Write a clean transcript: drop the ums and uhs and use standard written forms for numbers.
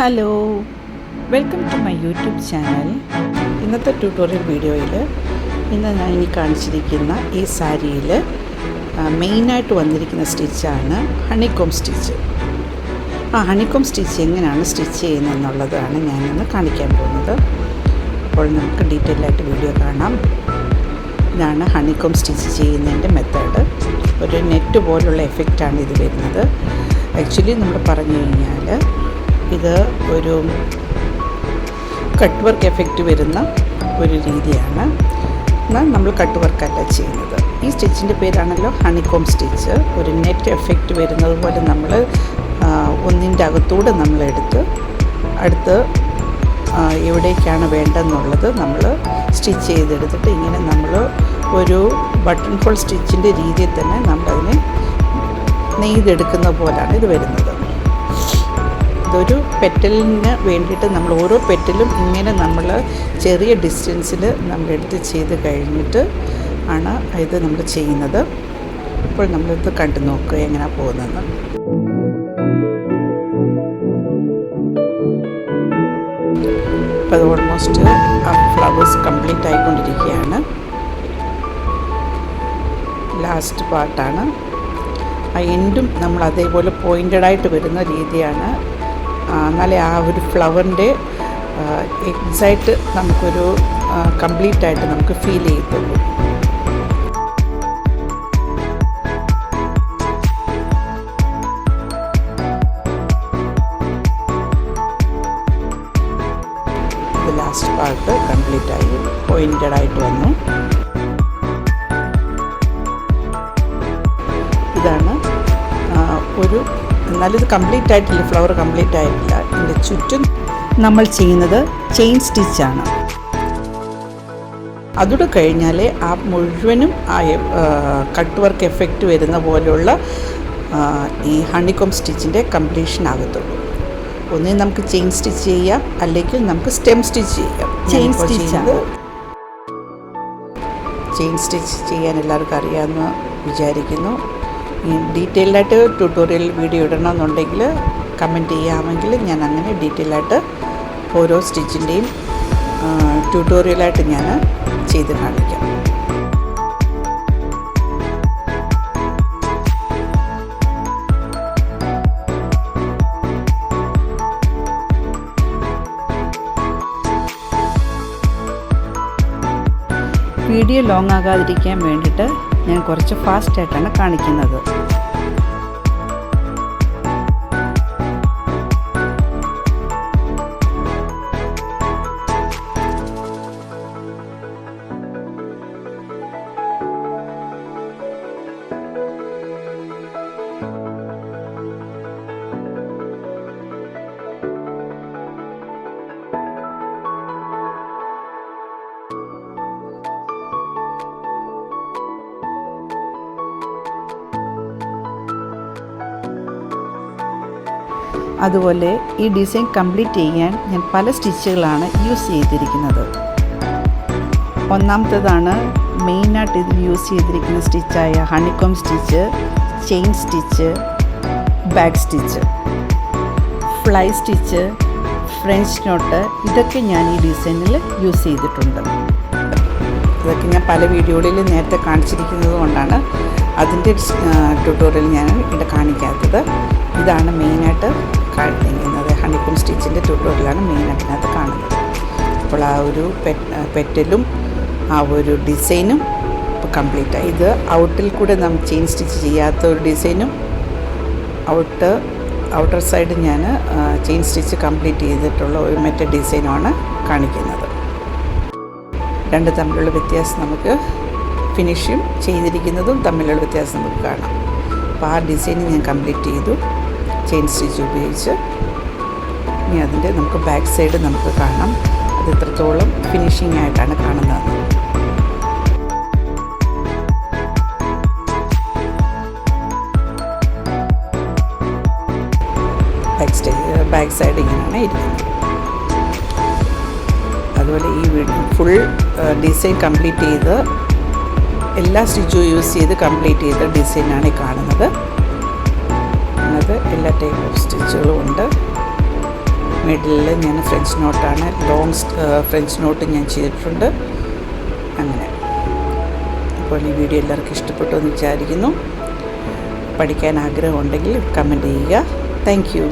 Hello, welcome to my YouTube channel. ഇന്നത്തെ tutorial വീഡിയോയിൽ ഇന്ന് ഞാൻ കാണിച്ചിരിക്കുന്ന ഈ സാരിയിൽ മെയിനായിട്ട് വന്നിരിക്കുന്ന സ്റ്റിച്ചാണ് ഹണികോം സ്റ്റിച്ച്. ഹണികോം സ്റ്റിച്ച് എങ്ങനെയാണ് സ്റ്റിച്ച് ചെയ്യുന്നതെന്നുള്ളതാണ് ഞാനിന്ന് കാണിക്കാൻ പോകുന്നത്. അപ്പോൾ നമുക്ക് ഡീറ്റെയിൽ ആയിട്ട് വീഡിയോ കാണാം. ഇതാണ് ഹണികോം സ്റ്റിച്ച് ചെയ്യുന്നതിൻ്റെ മെത്തേഡ്. ഒരു നെറ്റ് പോലുള്ള എഫക്റ്റാണ് ഇത് വരുന്നത്. ആക്ച്വലി നമ്മൾ പറഞ്ഞു കഴിഞ്ഞാൽ ഇത് ഒരു കട്ട് വർക്ക് എഫക്റ്റ് വരുന്ന ഒരു രീതിയാണ്. എന്നാൽ നമ്മൾ കട്ട് വർക്കല്ല ചെയ്യുന്നത്. ഈ സ്റ്റിച്ചിൻ്റെ പേരാണല്ലോ ഹണികോം സ്റ്റിച്ച്. ഒരു നെറ്റ് എഫക്റ്റ് വരുന്നത് പോലെ നമ്മൾ ഒന്നിൻ്റെ അകത്തൂടെ നമ്മളെടുത്ത് അടുത്ത് എവിടേക്കാണ് വേണ്ടതെന്നുള്ളത് നമ്മൾ സ്റ്റിച്ച് ചെയ്തെടുത്തിട്ട് ഇങ്ങനെ നമ്മൾ ഒരു ബട്ടൺ ഹോൾ സ്റ്റിച്ചിൻ്റെ രീതിയിൽ തന്നെ നമ്മളതിനെ നെയ്തെടുക്കുന്ന പോലാണ് ഇത് വരുന്നത്. ഇതൊരു പെറ്റലിന് വേണ്ടിയിട്ട് നമ്മൾ ഓരോ പെറ്റലും ഇങ്ങനെ നമ്മൾ ചെറിയ ഡിസ്റ്റൻസിൽ നമ്മളെടുത്ത് ചെയ്ത് കഴിഞ്ഞിട്ട് ആണ് ഇത് നമ്മൾ ചെയ്യുന്നത്. അപ്പോൾ നമ്മളിത് കണ്ടു നോക്കുക എങ്ങനെയാണ് പോകുന്നതെന്ന്. ഇപ്പോൾ അത് ഓൾമോസ്റ്റ് ആ ഫ്ലവേഴ്സ് കംപ്ലീറ്റ് ആയിക്കൊണ്ടിരിക്കുകയാണ്. ലാസ്റ്റ് പാർട്ടാണ്. ആ എൻഡും നമ്മൾ അതേപോലെ പോയിൻറ്റഡായിട്ട് വരുന്ന രീതിയാണ്. എന്നാലേ ആ ഒരു ഫ്ലവറിൻ്റെ എക്സാക്റ്റ് നമുക്കൊരു കംപ്ലീറ്റായിട്ട് നമുക്ക് ഫീൽ ചെയ്യത്തുള്ളൂ. ഇത് ലാസ്റ്റ് പാർട്ട് കംപ്ലീറ്റായി പോയിൻറ്റഡായിട്ട് വന്നു. ഇതാണ് ഒരു എന്നാലിത് കംപ്ലീറ്റ് ആയിട്ടില്ല, ഫ്ലവർ കംപ്ലീറ്റ് ആയിട്ടില്ല. ഇതിൻ്റെ ചുറ്റും നമ്മൾ ചെയ്യുന്നത് ചെയിൻ സ്റ്റിച്ചാണ്. അതുകൂടെ കഴിഞ്ഞാലേ ആ മുഴുവനും ആ കട്ട് വർക്ക് എഫക്റ്റ് വരുന്ന പോലെയുള്ള ഈ ഹണികോം സ്റ്റിച്ചിൻ്റെ കംപ്ലീഷൻ ആകത്തുള്ളൂ. ഒന്നേ നമുക്ക് ചെയിൻ സ്റ്റിച്ച് ചെയ്യാം, അല്ലെങ്കിൽ നമുക്ക് സ്റ്റെം സ്റ്റിച്ച് ചെയ്യാം. ചെയിൻ സ്റ്റിച്ച് ചെയ്യാൻ എല്ലാവർക്കും അറിയാമെന്ന് വിചാരിക്കുന്നു. ഡീറ്റെയിൽഡായിട്ട് ട്യൂട്ടോറിയൽ വീഡിയോ ഇടണമെന്നുണ്ടെങ്കിൽ കമൻറ്റ് ചെയ്യാമെങ്കിൽ ഞാൻ അങ്ങനെ ഡീറ്റെയിലായിട്ട് ഓരോ സ്റ്റിച്ചിൻ്റെയും ട്യൂട്ടോറിയലായിട്ട് ഞാൻ ചെയ്ത് കാണിക്കാം. വീഡിയോ ലോങ് ആകാതിരിക്കാൻ വേണ്ടിയിട്ട് ഞാൻ കുറച്ച് ഫാസ്റ്റായിട്ടാണ് കാണിക്കുന്നത്. അതുപോലെ ഈ ഡിസൈൻ കംപ്ലീറ്റ് ചെയ്യാൻ ഞാൻ പല സ്റ്റിച്ചുകളാണ് യൂസ് ചെയ്തിരിക്കുന്നത്. ഒന്നാമത്തേതാണ് മെയിനായിട്ട് ഇതിൽ യൂസ് ചെയ്തിരിക്കുന്ന സ്റ്റിച്ചായ honeycomb stitch, chain stitch, back stitch, fly stitch, French knot, ഇതൊക്കെ ഞാൻ ഈ ഡിസൈനിൽ യൂസ് ചെയ്തിട്ടുണ്ട്. ഇതൊക്കെ ഞാൻ പല വീഡിയോകളിൽ നേരത്തെ കാണിച്ചിരിക്കുന്നത് കൊണ്ടാണ് അതിൻ്റെ ട്യൂട്ടോറിയൽ ഞാൻ ഇവിടെ കാണിക്കാത്തത്. ഇതാണ് മെയിനായിട്ട് കാണിക്കുന്നത്. ഹണികോം സ്റ്റിച്ചിൻ്റെ ട്യൂട്ടോറിയലാണ് മെയിനായിട്ട് ഇതിനകത്ത് കാണുന്നത്. അപ്പോൾ ആ ഒരു പെറ്റലും ആ ഒരു ഡിസൈനും കംപ്ലീറ്റായി. ഇത് ഔട്ടിൽ കൂടെ നമ്മൾ ചെയിൻ സ്റ്റിച്ച് ചെയ്യാത്ത ഒരു ഡിസൈനും ഔട്ടർ സൈഡ് ഞാൻ ചെയിൻ സ്റ്റിച്ച് കംപ്ലീറ്റ് ചെയ്തിട്ടുള്ള ഒരു മറ്റേ ഡിസൈനുമാണ് കാണിക്കുന്നത്. രണ്ട് തമ്മിലുള്ള വ്യത്യാസം നമുക്ക് ഫിനിഷും ചെയ്തിരിക്കുന്നതും തമ്മിലുള്ള വ്യത്യാസം നമുക്ക് കാണാം. അപ്പോൾ ആ ഡിസൈൻ ഞാൻ കംപ്ലീറ്റ് ചെയ്തു ചെയിൻ സ്റ്റിച്ച് ഉപയോഗിച്ച്. ഇനി അതിൻ്റെ നമുക്ക് ബാക്ക് സൈഡ് നമുക്ക് കാണാം, അത് എത്രത്തോളം ഫിനിഷിംഗ് ആയിട്ടാണ് കാണുന്നത്. ബാക്ക് സൈഡ് ഇങ്ങനെയാണ് ഇരിക്കുന്നത്. അതുപോലെ ഈ ഫുൾ ഡിസൈൻ കംപ്ലീറ്റ് ചെയ്ത് എല്ലാ സ്റ്റിച്ചും യൂസ് ചെയ്ത് കംപ്ലീറ്റ് ചെയ്ത ഡിസൈനാണ് ഈ കാണുന്നത്. അത് എല്ലാ ടൈപ്പ് ഓഫ് സ്റ്റിച്ചുകളും ഉണ്ട്. മിഡിലിൽ ഞാൻ ഫ്രഞ്ച് നോട്ടാണ്, ലോങ് ഫ്രഞ്ച് നോട്ട് ഞാൻ ചെയ്തിട്ടുണ്ട്. അങ്ങനെ അപ്പോൾ ഈ വീഡിയോ എല്ലാവർക്കും ഇഷ്ടപ്പെട്ടു എന്ന് വിചാരിക്കുന്നു. പഠിക്കാൻ ആഗ്രഹമുണ്ടെങ്കിൽ കമൻറ്റ് ചെയ്യുക. Thank you.